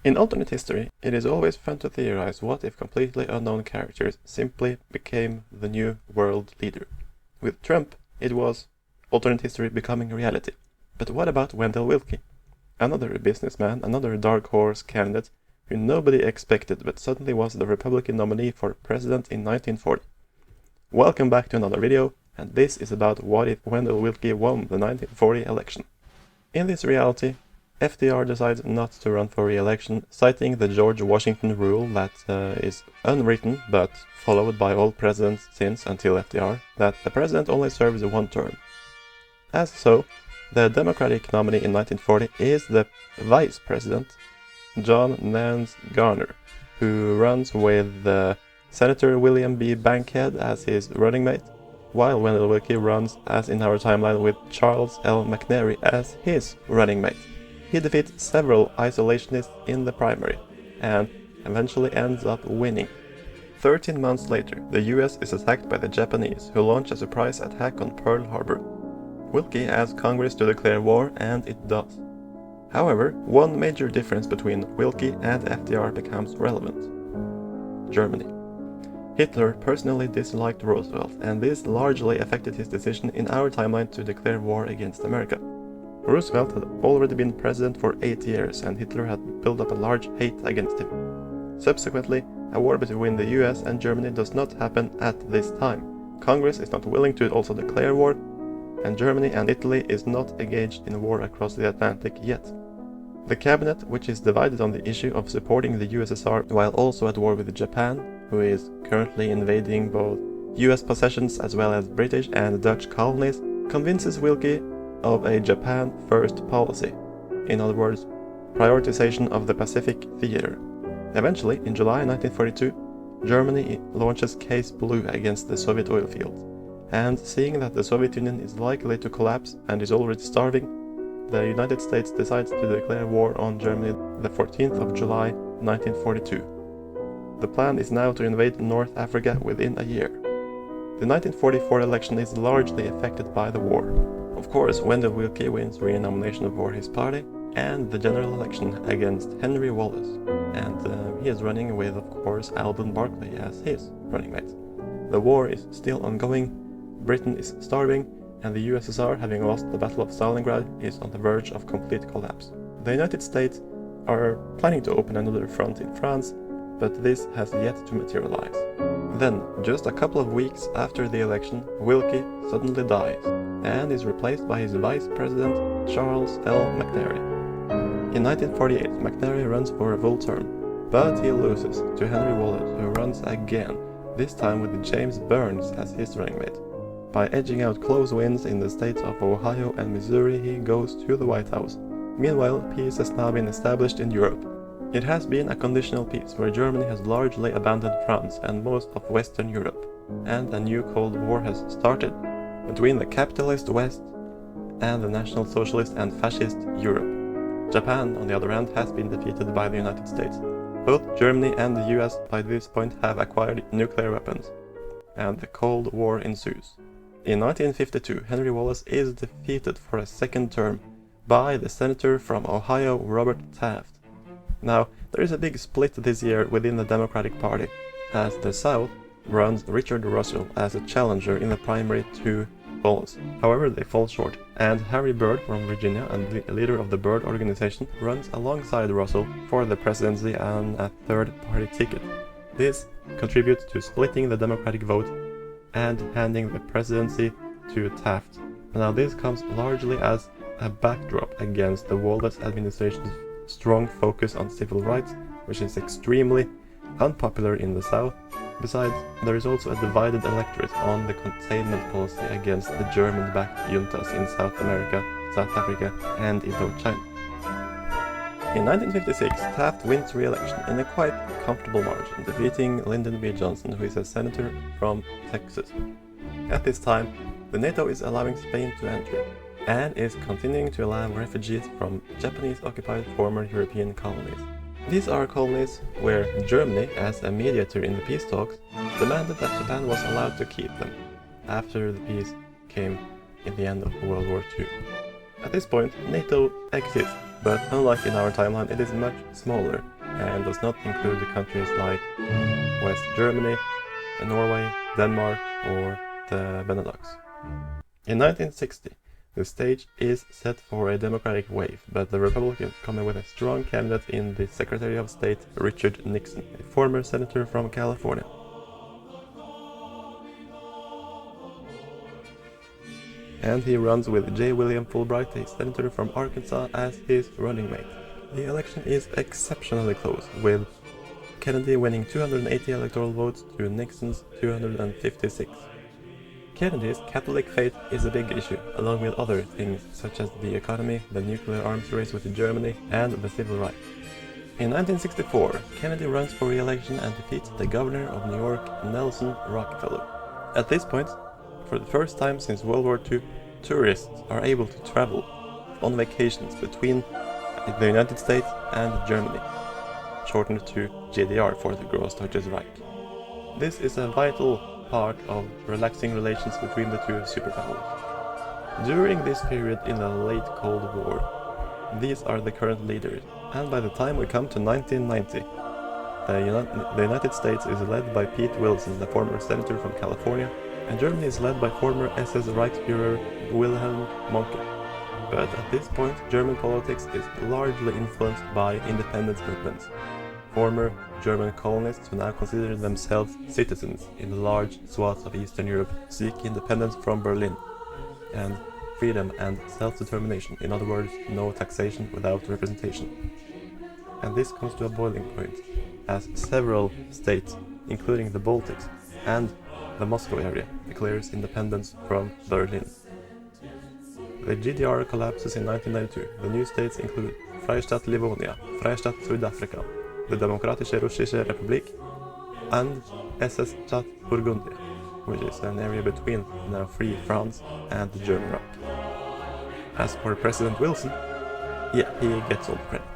In alternate history, it is always fun to theorize what if completely unknown characters simply became the new world leader. With Trump, it was alternate history becoming reality. But what about Wendell Willkie? Another businessman, another dark horse candidate who nobody expected but suddenly was the Republican nominee for president in 1940. Welcome back to another video, and this is about what if Wendell Willkie won the 1940 election. In this reality, FDR decides not to run for re-election, citing the George Washington rule that is unwritten but followed by all presidents since until FDR, that the president only serves one term. As so, the Democratic nominee in 1940 is the vice president, John Nance Garner, who runs with Senator William B. Bankhead as his running mate, while Wendell Willkie runs, as in our timeline, with Charles L. McNary as his running mate. He defeats several isolationists in the primary, and eventually ends up winning. 13 months later, the US is attacked by the Japanese, who launch a surprise attack on Pearl Harbor. Willkie asks Congress to declare war, and it does. However, one major difference between Willkie and FDR becomes relevant: Germany. Hitler personally disliked Roosevelt, and this largely affected his decision in our timeline to declare war against America. Roosevelt had already been president for 8 years, and Hitler had built up a large hate against him. Subsequently, a war between the US and Germany does not happen at this time. Congress is not willing to also declare war, and Germany and Italy is not engaged in war across the Atlantic yet. The cabinet, which is divided on the issue of supporting the USSR while also at war with Japan, who is currently invading both US possessions as well as British and Dutch colonies, convinces Willkie of a Japan first policy. In other words, prioritization of the Pacific theater. Eventually, in July 1942, Germany launches Case Blue against the Soviet oil fields, and seeing that the Soviet Union is likely to collapse and is already starving, the United States decides to declare war on Germany the 14th of July 1942. The plan is now to invade North Africa within a year. The 1944 election is largely affected by the war. Of course, Wendell Willkie wins re-nomination for his party and the general election against Henry Wallace, and he is running with, of course, Alben Barkley as his running mate. The war is still ongoing, Britain is starving, and the USSR, having lost the Battle of Stalingrad, is on the verge of complete collapse. The United States are planning to open another front in France, but this has yet to materialize. Then, just a couple of weeks after the election, Willkie suddenly dies, and is replaced by his vice president, Charles L. McNary. In 1948, McNary runs for a full term, but he loses to Henry Wallace, who runs again, this time with James Burns as his running mate. By edging out close wins in the states of Ohio and Missouri, he goes to the White House. Meanwhile, peace has now been established in Europe. It has been a conditional peace where Germany has largely abandoned France and most of Western Europe, and a new Cold War has started between the capitalist West and the National Socialist and Fascist Europe. Japan, on the other hand, has been defeated by the United States. Both Germany and the US by this point have acquired nuclear weapons, and the Cold War ensues. In 1952, Henry Wallace is defeated for a second term by the senator from Ohio, Robert Taft. Now, there is a big split this year within the Democratic Party, as the South runs Richard Russell as a challenger in the primary to Wallace. However, they fall short, and Harry Byrd from Virginia, and the leader of the Byrd organization, runs alongside Russell for the presidency on a third-party ticket. This contributes to splitting the Democratic vote and handing the presidency to Taft. Now, this comes largely as a backdrop against the Wallace administration's strong focus on civil rights, which is extremely unpopular in the South. Besides, there is also a divided electorate on the containment policy against the German-backed juntas in South America, South Africa, and Indochina. In 1956, Taft wins re-election in a quite comfortable margin, defeating Lyndon B. Johnson, who is a senator from Texas. At this time, the NATO is allowing Spain to enter, and is continuing to allow refugees from Japanese-occupied former European colonies. These are colonies where Germany, as a mediator in the peace talks, demanded that Japan was allowed to keep them, after the peace came in the end of World War II. At this point, NATO exists, but unlike in our timeline, it is much smaller, and does not include the countries like West Germany, Norway, Denmark, or the Benelux. In 1960, the stage is set for a democratic wave, but the Republicans come in with a strong candidate in the Secretary of State Richard Nixon, a former senator from California. And he runs with J. William Fulbright, a senator from Arkansas, as his running mate. The election is exceptionally close, with Kennedy winning 280 electoral votes to Nixon's 256. Kennedy's Catholic faith is a big issue, along with other things such as the economy, the nuclear arms race with Germany, and the civil rights. In 1964, Kennedy runs for re-election and defeats the governor of New York, Nelson Rockefeller. At this point, for the first time since World War II, tourists are able to travel on vacations between the United States and Germany, shortened to GDR for the Großdeutsches Reich. This is a vital part of relaxing relations between the two superpowers. During this period in the late Cold War, these are the current leaders, and by the time we come to 1990, the United States is led by Pete Wilson, the former senator from California, and Germany is led by former SS Reichsfuhrer Wilhelm Mohnke. But at this point, German politics is largely influenced by independence movements. Former German colonists who now consider themselves citizens in large swaths of Eastern Europe seek independence from Berlin, and freedom and self-determination, in other words, no taxation without representation. And this comes to a boiling point, as several states, including the Baltics and the Moscow area, declares independence from Berlin. The GDR collapses in 1992. The new states include Freistaat Livonia, Freistaat Südafrika, the Demokratische Russische Republik, and SS Staat Burgundy, which is an area between now free France and the German Reich. As for President Wilson, yeah, he gets all the credit.